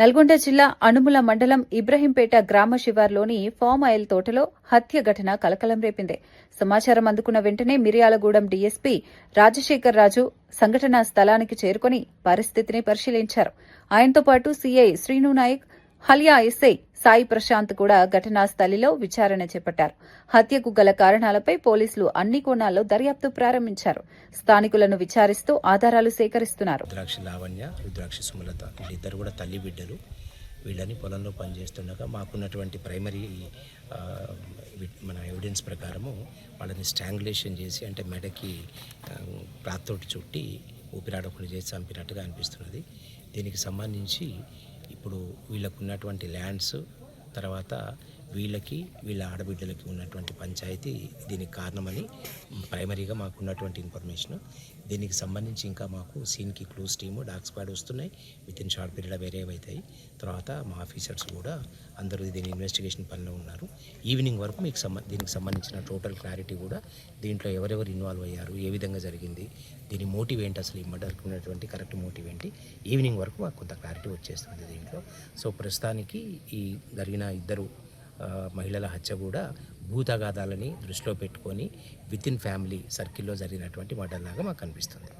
నల్గొండ జిల్లా అనుముల మండలం ఇబ్రహీంపేట గ్రామ శివార్లోని ఫామ్ ఆయిల్ తోటలో హత్య ఘటన కలకలం రేపింది. సమాచారం అందుకున్న వెంటనే మిర్యాలగూడెం డీఎస్పీ రాజశేఖర్ రాజు సంఘటనా స్థలానికి చేరుకుని పరిస్థితిని పరిశీలించారు. ఆయనతో పాటు సీఐ శ్రీను నాయక్, హల్యా ఎస్ఐ సాయి ప్రశాంత్ కూడా ఘటనా స్థలిలో విచారణ చేపట్టారు. హత్యకు గల కారణాలపై పోలీసులు అన్ని కోణాల్లో దర్యాప్తు ప్రారంభించారు. స్థానికులను విచారిస్తూ ఆధారాలు సేకరిస్తున్నారు. రుద్రాక్ష లావణ్య, రుద్రాక్ష సుమలత వీళ్ళిద్దరు కూడా తల్లి బిడ్డలు. వీళ్ళని పొలంలో పనిచేస్తుండగా మాకున్నటువంటి ప్రైమరీ మన ఎవిడెన్స్ ప్రకారము వాళ్ళని స్ట్రాంగులేషన్ చేసి, అంటే మెడకి క్లాత్తోటి చుట్టి ఊపిరాడకుండా చేసి చంపినట్టుగా అనిపిస్తున్నది. దీనికి సంబంధించి ఇప్పుడు వీళ్ళకు ఉన్నటువంటి ల్యాండ్స్, తర్వాత వీళ్ళకి వీళ్ళ ఆడబిడ్డలకి ఉన్నటువంటి పంచాయతీ దీనికి కారణమని ప్రైమరీగా మాకు ఉన్నటువంటి ఇన్ఫర్మేషన్. దీనికి సంబంధించి ఇంకా మాకు సీన్కి క్లూస్ టీము, డాగ్ స్క్వాడ్ వస్తున్నాయి. విత్ ఇన్ షార్ట్ పీరియడ్ వేరే అవుతాయి. తర్వాత మా ఆఫీసర్స్ కూడా అందరూ దీని ఇన్వెస్టిగేషన్ పనిలో ఉన్నారు. ఈవినింగ్ వరకు మీకు దీనికి సంబంధించిన టోటల్ క్లారిటీ కూడా, దీంట్లో ఎవరెవరు ఇన్వాల్వ్ అయ్యారు, ఏ విధంగా జరిగింది, దీని మోటివ్ ఏంటి, అసలు ఈ మర్డర్కి ఉన్నటువంటి కరెక్ట్ మోటివ్ ఏంటి, ఈవినింగ్ వరకు మాకు కొంత క్లారిటీ వచ్చేస్తుంది దీంట్లో. సో ప్రస్తుతానికి ఈ జరిగిన ఇద్దరు మహిళల హత్య కూడా భూతగాదాలని దృష్టిలో పెట్టుకొని విత్ ఇన్ ఫ్యామిలీ సర్కిల్లో జరిగినటువంటి మర్డర్ లాగా మాకు కనిపిస్తుంది.